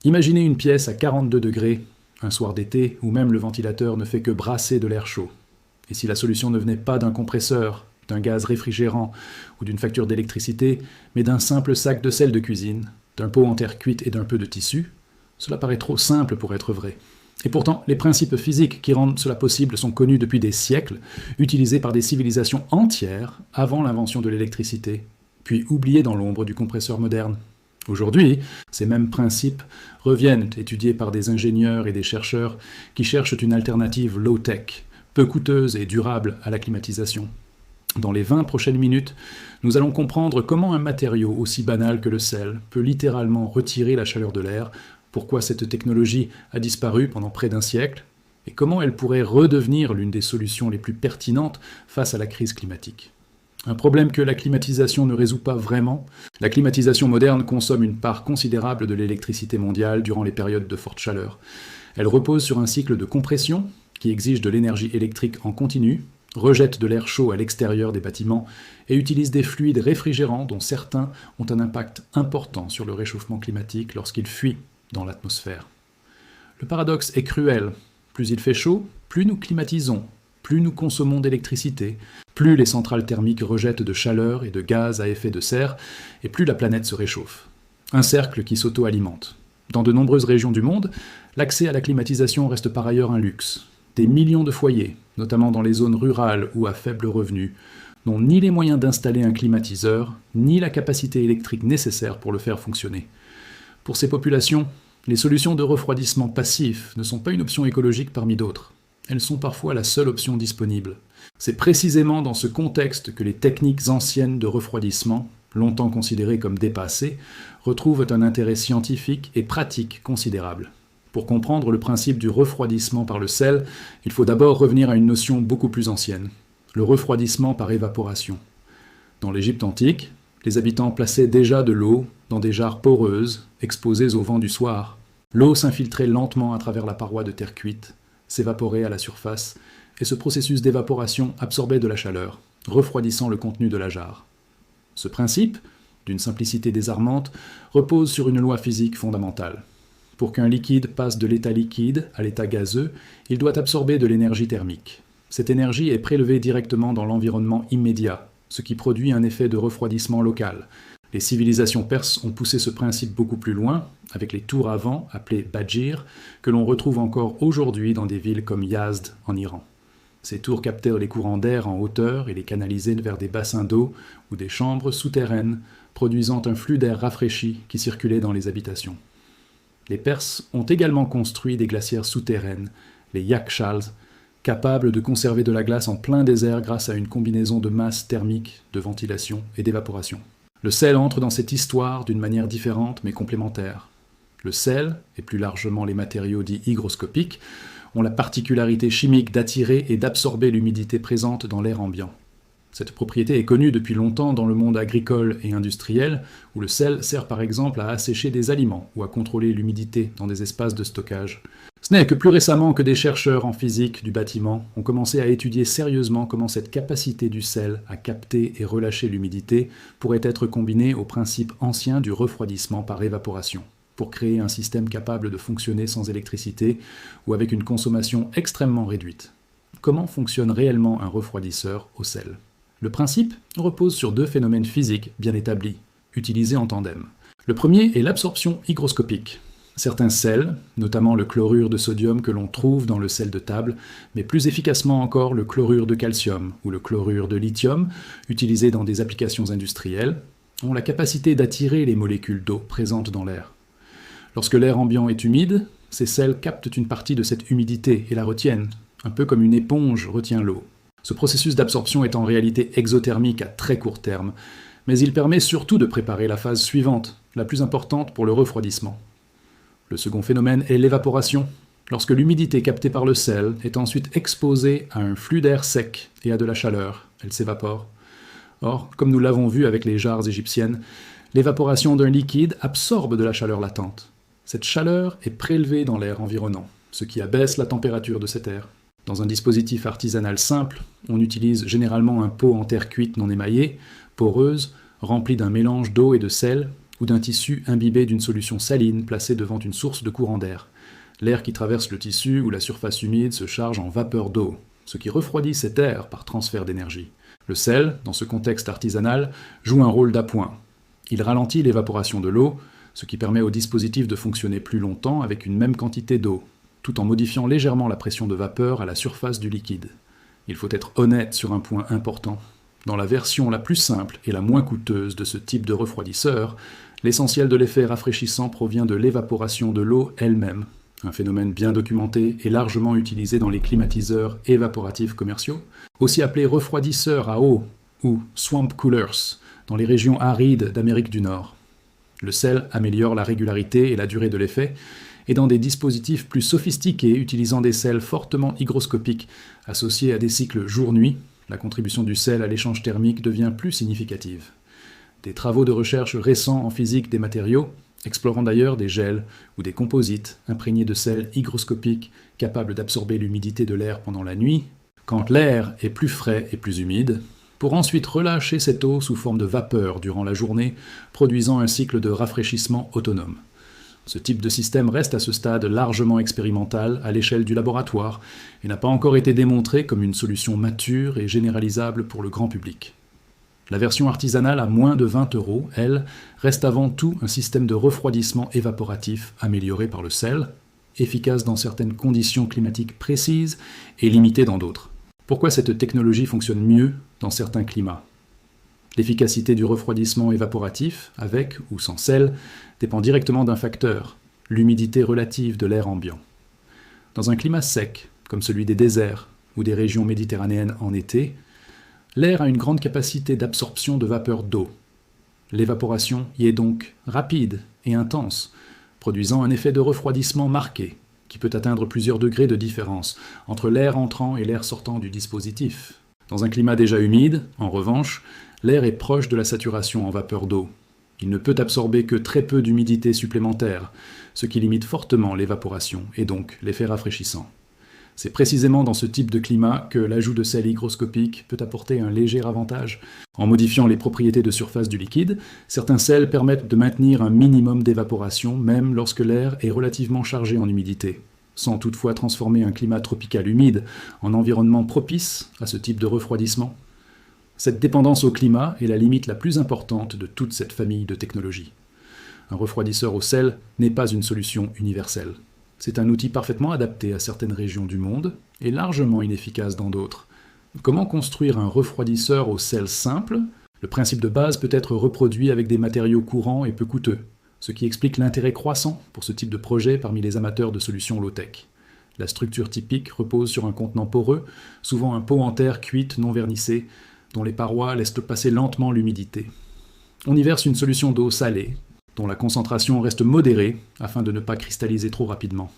Imaginez une pièce à 42 degrés, un soir d'été, où même le ventilateur ne fait que brasser de l'air chaud. Et si la solution ne venait pas d'un compresseur, d'un gaz réfrigérant ou d'une facture d'électricité, mais d'un simple sac de sel de cuisine, d'un pot en terre cuite et d'un peu de tissu, cela paraît trop simple pour être vrai. Et pourtant, les principes physiques qui rendent cela possible sont connus depuis des siècles, utilisés par des civilisations entières avant l'invention de l'électricité, puis oubliés dans l'ombre du compresseur moderne. Aujourd'hui, ces mêmes principes reviennent étudiés par des ingénieurs et des chercheurs qui cherchent une alternative low-tech, peu coûteuse et durable à la climatisation. Dans les 20 prochaines minutes, nous allons comprendre comment un matériau aussi banal que le sel peut littéralement retirer la chaleur de l'air, pourquoi cette technologie a disparu pendant près d'un siècle, et comment elle pourrait redevenir l'une des solutions les plus pertinentes face à la crise climatique. Un problème que la climatisation ne résout pas vraiment. La climatisation moderne consomme une part considérable de l'électricité mondiale durant les périodes de forte chaleur. Elle repose sur un cycle de compression qui exige de l'énergie électrique en continu, rejette de l'air chaud à l'extérieur des bâtiments et utilise des fluides réfrigérants dont certains ont un impact important sur le réchauffement climatique lorsqu'ils fuient dans l'atmosphère. Le paradoxe est cruel. Plus il fait chaud, plus nous climatisons, plus nous consommons d'électricité, plus les centrales thermiques rejettent de chaleur et de gaz à effet de serre, et plus la planète se réchauffe. Un cercle qui s'auto-alimente. Dans de nombreuses régions du monde, l'accès à la climatisation reste par ailleurs un luxe. Des millions de foyers, notamment dans les zones rurales ou à faible revenu, n'ont ni les moyens d'installer un climatiseur, ni la capacité électrique nécessaire pour le faire fonctionner. Pour ces populations, les solutions de refroidissement passif ne sont pas une option écologique parmi d'autres. Elles sont parfois la seule option disponible. C'est précisément dans ce contexte que les techniques anciennes de refroidissement, longtemps considérées comme dépassées, retrouvent un intérêt scientifique et pratique considérable. Pour comprendre le principe du refroidissement par le sel, il faut d'abord revenir à une notion beaucoup plus ancienne, le refroidissement par évaporation. Dans l'Égypte antique, les habitants plaçaient déjà de l'eau dans des jarres poreuses, exposées au vent du soir. L'eau s'infiltrait lentement à travers la paroi de terre cuite, s'évaporait à la surface, et ce processus d'évaporation absorbait de la chaleur, refroidissant le contenu de la jarre. Ce principe, d'une simplicité désarmante, repose sur une loi physique fondamentale. Pour qu'un liquide passe de l'état liquide à l'état gazeux, il doit absorber de l'énergie thermique. Cette énergie est prélevée directement dans l'environnement immédiat, ce qui produit un effet de refroidissement local. Les civilisations perses ont poussé ce principe beaucoup plus loin, avec les tours à vent, appelées bajir, que l'on retrouve encore aujourd'hui dans des villes comme Yazd en Iran. Ces tours captèrent les courants d'air en hauteur et les canalisaient vers des bassins d'eau ou des chambres souterraines, produisant un flux d'air rafraîchi qui circulait dans les habitations. Les Perses ont également construit des glacières souterraines, les yakshals, capables de conserver de la glace en plein désert grâce à une combinaison de masse thermique, de ventilation et d'évaporation. Le sel entre dans cette histoire d'une manière différente mais complémentaire. Le sel, et plus largement les matériaux dits hygroscopiques, ont la particularité chimique d'attirer et d'absorber l'humidité présente dans l'air ambiant. Cette propriété est connue depuis longtemps dans le monde agricole et industriel, où le sel sert par exemple à assécher des aliments ou à contrôler l'humidité dans des espaces de stockage. Ce n'est que plus récemment que des chercheurs en physique du bâtiment ont commencé à étudier sérieusement comment cette capacité du sel à capter et relâcher l'humidité pourrait être combinée au principe ancien du refroidissement par évaporation, pour créer un système capable de fonctionner sans électricité ou avec une consommation extrêmement réduite. Comment fonctionne réellement un refroidisseur au sel ? Le principe repose sur deux phénomènes physiques bien établis, utilisés en tandem. Le premier est l'absorption hygroscopique. Certains sels, notamment le chlorure de sodium que l'on trouve dans le sel de table, mais plus efficacement encore le chlorure de calcium ou le chlorure de lithium, utilisés dans des applications industrielles, ont la capacité d'attirer les molécules d'eau présentes dans l'air. Lorsque l'air ambiant est humide, ces sels captent une partie de cette humidité et la retiennent, un peu comme une éponge retient l'eau. Ce processus d'absorption est en réalité exothermique à très court terme, mais il permet surtout de préparer la phase suivante, la plus importante pour le refroidissement. Le second phénomène est l'évaporation, lorsque l'humidité captée par le sel est ensuite exposée à un flux d'air sec et à de la chaleur, elle s'évapore. Or, comme nous l'avons vu avec les jarres égyptiennes, l'évaporation d'un liquide absorbe de la chaleur latente. Cette chaleur est prélevée dans l'air environnant, ce qui abaisse la température de cet air. Dans un dispositif artisanal simple, on utilise généralement un pot en terre cuite non émaillée, poreuse, rempli d'un mélange d'eau et de sel, ou d'un tissu imbibé d'une solution saline placée devant une source de courant d'air. L'air qui traverse le tissu ou la surface humide se charge en vapeur d'eau, ce qui refroidit cet air par transfert d'énergie. Le sel, dans ce contexte artisanal, joue un rôle d'appoint. Il ralentit l'évaporation de l'eau, ce qui permet au dispositif de fonctionner plus longtemps avec une même quantité d'eau, tout en modifiant légèrement la pression de vapeur à la surface du liquide. Il faut être honnête sur un point important. Dans la version la plus simple et la moins coûteuse de ce type de refroidisseur, l'essentiel de l'effet rafraîchissant provient de l'évaporation de l'eau elle-même, un phénomène bien documenté et largement utilisé dans les climatiseurs évaporatifs commerciaux, aussi appelés refroidisseurs à eau ou swamp coolers, dans les régions arides d'Amérique du Nord. Le sel améliore la régularité et la durée de l'effet, et dans des dispositifs plus sophistiqués utilisant des sels fortement hygroscopiques associés à des cycles jour-nuit, la contribution du sel à l'échange thermique devient plus significative. Des travaux de recherche récents en physique des matériaux, explorant d'ailleurs des gels ou des composites imprégnés de sel hygroscopique capables d'absorber l'humidité de l'air pendant la nuit, quand l'air est plus frais et plus humide, pour ensuite relâcher cette eau sous forme de vapeur durant la journée, produisant un cycle de rafraîchissement autonome. Ce type de système reste à ce stade largement expérimental à l'échelle du laboratoire et n'a pas encore été démontré comme une solution mature et généralisable pour le grand public. La version artisanale à moins de 20 €, elle, reste avant tout un système de refroidissement évaporatif amélioré par le sel, efficace dans certaines conditions climatiques précises et limité dans d'autres. Pourquoi cette technologie fonctionne mieux dans certains climats ? L'efficacité du refroidissement évaporatif, avec ou sans sel, dépend directement d'un facteur, l'humidité relative de l'air ambiant. Dans un climat sec, comme celui des déserts ou des régions méditerranéennes en été, l'air a une grande capacité d'absorption de vapeur d'eau. L'évaporation y est donc rapide et intense, produisant un effet de refroidissement marqué, qui peut atteindre plusieurs degrés de différence entre l'air entrant et l'air sortant du dispositif. Dans un climat déjà humide, en revanche, l'air est proche de la saturation en vapeur d'eau. Il ne peut absorber que très peu d'humidité supplémentaire, ce qui limite fortement l'évaporation et donc l'effet rafraîchissant. C'est précisément dans ce type de climat que l'ajout de sel hygroscopique peut apporter un léger avantage. En modifiant les propriétés de surface du liquide, certains sels permettent de maintenir un minimum d'évaporation même lorsque l'air est relativement chargé en humidité, sans toutefois transformer un climat tropical humide en environnement propice à ce type de refroidissement. Cette dépendance au climat est la limite la plus importante de toute cette famille de technologies. Un refroidisseur au sel n'est pas une solution universelle. C'est un outil parfaitement adapté à certaines régions du monde et largement inefficace dans d'autres. Comment construire un refroidisseur au sel simple ? Le principe de base peut être reproduit avec des matériaux courants et peu coûteux, ce qui explique l'intérêt croissant pour ce type de projet parmi les amateurs de solutions low-tech. La structure typique repose sur un contenant poreux, souvent un pot en terre cuite non vernissée, dont les parois laissent passer lentement l'humidité. On y verse une solution d'eau salée, dont la concentration reste modérée afin de ne pas cristalliser trop rapidement.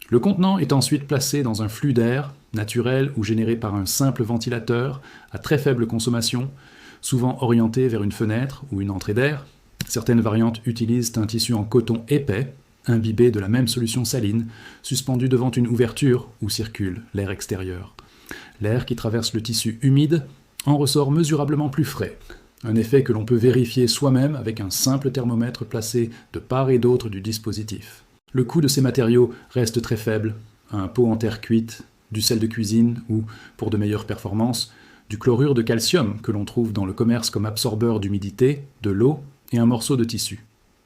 Le contenant est ensuite placé dans un flux d'air, naturel ou généré par un simple ventilateur à très faible consommation, souvent orienté vers une fenêtre ou une entrée d'air. Certaines variantes utilisent un tissu en coton épais, imbibé de la même solution saline, suspendu devant une ouverture où circule l'air extérieur. L'air qui traverse le tissu humide en ressort mesurablement plus frais, un effet que l'on peut vérifier soi-même avec un simple thermomètre placé de part et d'autre du dispositif. Le coût de ces matériaux reste très faible, un pot en terre cuite, du sel de cuisine ou, pour de meilleures performances, du chlorure de calcium que l'on trouve dans le commerce comme absorbeur d'humidité, de l'eau et un morceau de tissu.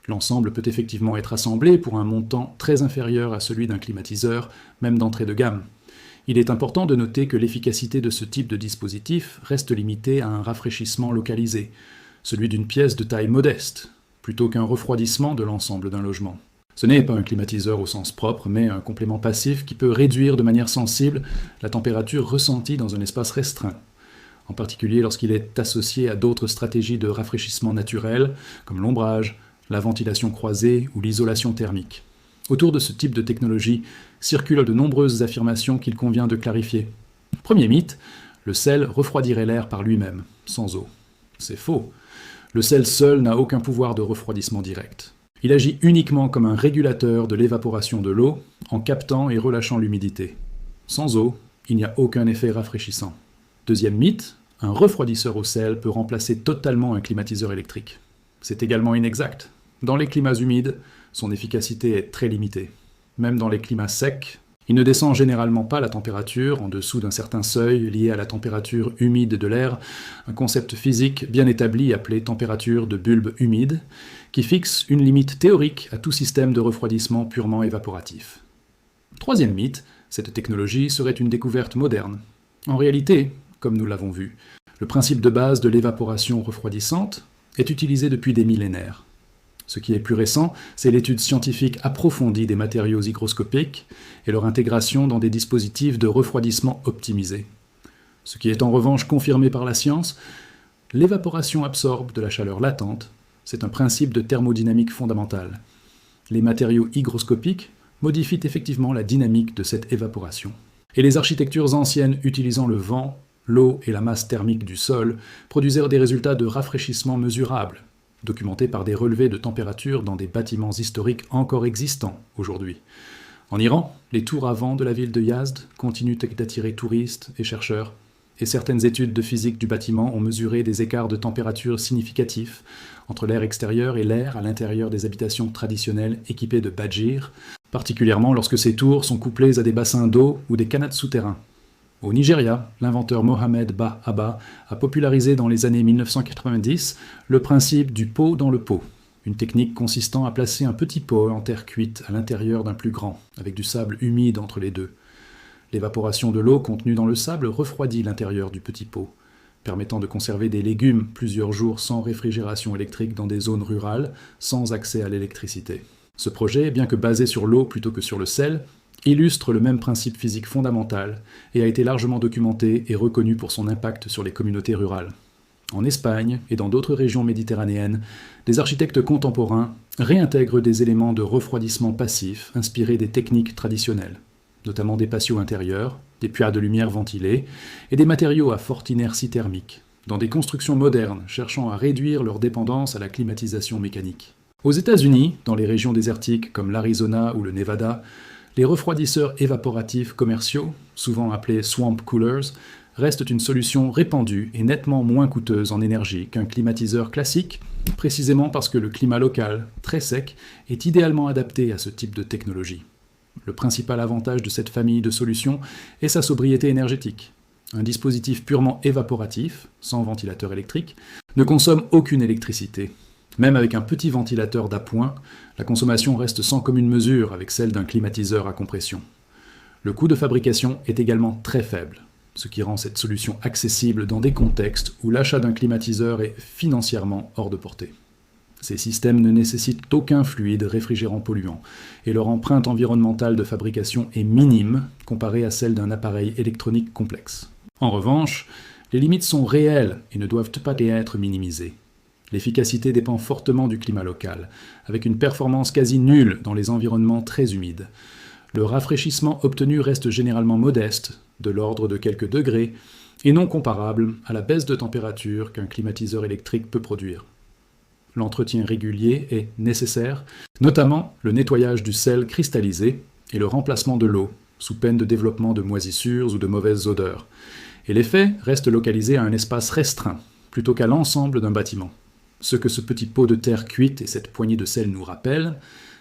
L'ensemble peut effectivement être assemblé pour un montant très inférieur à celui d'un climatiseur, même d'entrée de gamme. Il est important de noter que l'efficacité de ce type de dispositif reste limitée à un rafraîchissement localisé, celui d'une pièce de taille modeste, plutôt qu'un refroidissement de l'ensemble d'un logement. Ce n'est pas un climatiseur au sens propre, mais un complément passif qui peut réduire de manière sensible la température ressentie dans un espace restreint, en particulier lorsqu'il est associé à d'autres stratégies de rafraîchissement naturel, comme l'ombrage, la ventilation croisée ou l'isolation thermique. Autour de ce type de technologie circulent de nombreuses affirmations qu'il convient de clarifier. Premier mythe, le sel refroidirait l'air par lui-même, sans eau. C'est faux. Le sel seul n'a aucun pouvoir de refroidissement direct. Il agit uniquement comme un régulateur de l'évaporation de l'eau, en captant et relâchant l'humidité. Sans eau, il n'y a aucun effet rafraîchissant. Deuxième mythe, un refroidisseur au sel peut remplacer totalement un climatiseur électrique. C'est également inexact. Dans les climats humides, son efficacité est très limitée. Même dans les climats secs, il ne descend généralement pas la température en dessous d'un certain seuil lié à la température humide de l'air, un concept physique bien établi appelé température de bulbe humide, qui fixe une limite théorique à tout système de refroidissement purement évaporatif. Troisième mythe, cette technologie serait une découverte moderne. En réalité, comme nous l'avons vu, le principe de base de l'évaporation refroidissante est utilisé depuis des millénaires. Ce qui est plus récent, c'est l'étude scientifique approfondie des matériaux hygroscopiques et leur intégration dans des dispositifs de refroidissement optimisés. Ce qui est en revanche confirmé par la science, l'évaporation absorbe de la chaleur latente, c'est un principe de thermodynamique fondamentale. Les matériaux hygroscopiques modifient effectivement la dynamique de cette évaporation. Et les architectures anciennes utilisant le vent, l'eau et la masse thermique du sol produisirent des résultats de rafraîchissement mesurables, documentés par des relevés de température dans des bâtiments historiques encore existants aujourd'hui. En Iran, les tours à vent de la ville de Yazd continuent d'attirer touristes et chercheurs, et certaines études de physique du bâtiment ont mesuré des écarts de température significatifs entre l'air extérieur et l'air à l'intérieur des habitations traditionnelles équipées de badjir, particulièrement lorsque ces tours sont couplées à des bassins d'eau ou des canaux souterrains. Au Nigeria, l'inventeur Mohamed Bah Abba a popularisé dans les années 1990 le principe du pot dans le pot, une technique consistant à placer un petit pot en terre cuite à l'intérieur d'un plus grand, avec du sable humide entre les deux. L'évaporation de l'eau contenue dans le sable refroidit l'intérieur du petit pot, permettant de conserver des légumes plusieurs jours sans réfrigération électrique dans des zones rurales, sans accès à l'électricité. Ce projet, bien que basé sur l'eau plutôt que sur le sel, illustre le même principe physique fondamental et a été largement documenté et reconnu pour son impact sur les communautés rurales. En Espagne et dans d'autres régions méditerranéennes, des architectes contemporains réintègrent des éléments de refroidissement passif inspirés des techniques traditionnelles, notamment des patios intérieurs, des puits de lumière ventilés et des matériaux à forte inertie thermique, dans des constructions modernes cherchant à réduire leur dépendance à la climatisation mécanique. Aux États-Unis, dans les régions désertiques comme l'Arizona ou le Nevada, les refroidisseurs évaporatifs commerciaux, souvent appelés swamp coolers, restent une solution répandue et nettement moins coûteuse en énergie qu'un climatiseur classique, précisément parce que le climat local, très sec, est idéalement adapté à ce type de technologie. Le principal avantage de cette famille de solutions est sa sobriété énergétique. Un dispositif purement évaporatif, sans ventilateur électrique, ne consomme aucune électricité. Même avec un petit ventilateur d'appoint, la consommation reste sans commune mesure avec celle d'un climatiseur à compression. Le coût de fabrication est également très faible, ce qui rend cette solution accessible dans des contextes où l'achat d'un climatiseur est financièrement hors de portée. Ces systèmes ne nécessitent aucun fluide réfrigérant polluant, et leur empreinte environnementale de fabrication est minime comparée à celle d'un appareil électronique complexe. En revanche, les limites sont réelles et ne doivent pas être minimisées. L'efficacité dépend fortement du climat local, avec une performance quasi nulle dans les environnements très humides. Le rafraîchissement obtenu reste généralement modeste, de l'ordre de quelques degrés, et non comparable à la baisse de température qu'un climatiseur électrique peut produire. L'entretien régulier est nécessaire, notamment le nettoyage du sel cristallisé et le remplacement de l'eau, sous peine de développement de moisissures ou de mauvaises odeurs. Et l'effet reste localisé à un espace restreint, plutôt qu'à l'ensemble d'un bâtiment. Ce que ce petit pot de terre cuite et cette poignée de sel nous rappellent,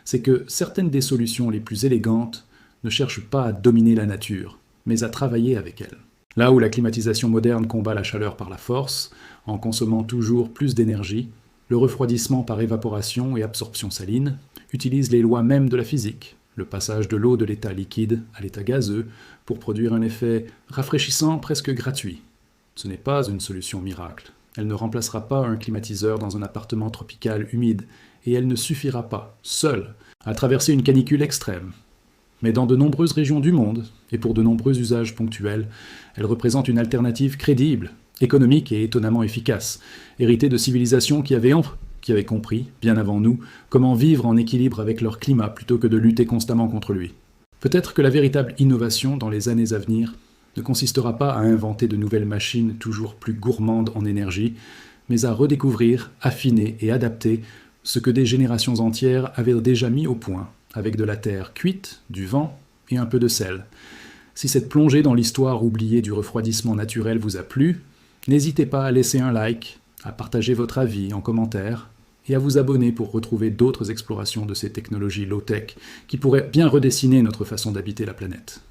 c'est que certaines des solutions les plus élégantes ne cherchent pas à dominer la nature, mais à travailler avec elle. Là où la climatisation moderne combat la chaleur par la force, en consommant toujours plus d'énergie, le refroidissement par évaporation et absorption saline utilise les lois mêmes de la physique, le passage de l'eau de l'état liquide à l'état gazeux, pour produire un effet rafraîchissant presque gratuit. Ce n'est pas une solution miracle. Elle ne remplacera pas un climatiseur dans un appartement tropical humide, et elle ne suffira pas, seule, à traverser une canicule extrême. Mais dans de nombreuses régions du monde, et pour de nombreux usages ponctuels, elle représente une alternative crédible, économique et étonnamment efficace, héritée de civilisations qui avaient compris, bien avant nous, comment vivre en équilibre avec leur climat plutôt que de lutter constamment contre lui. Peut-être que la véritable innovation dans les années à venir ne consistera pas à inventer de nouvelles machines toujours plus gourmandes en énergie, mais à redécouvrir, affiner et adapter ce que des générations entières avaient déjà mis au point, avec de la terre cuite, du vent et un peu de sel. Si cette plongée dans l'histoire oubliée du refroidissement naturel vous a plu, n'hésitez pas à laisser un like, à partager votre avis en commentaire et à vous abonner pour retrouver d'autres explorations de ces technologies low-tech qui pourraient bien redessiner notre façon d'habiter la planète.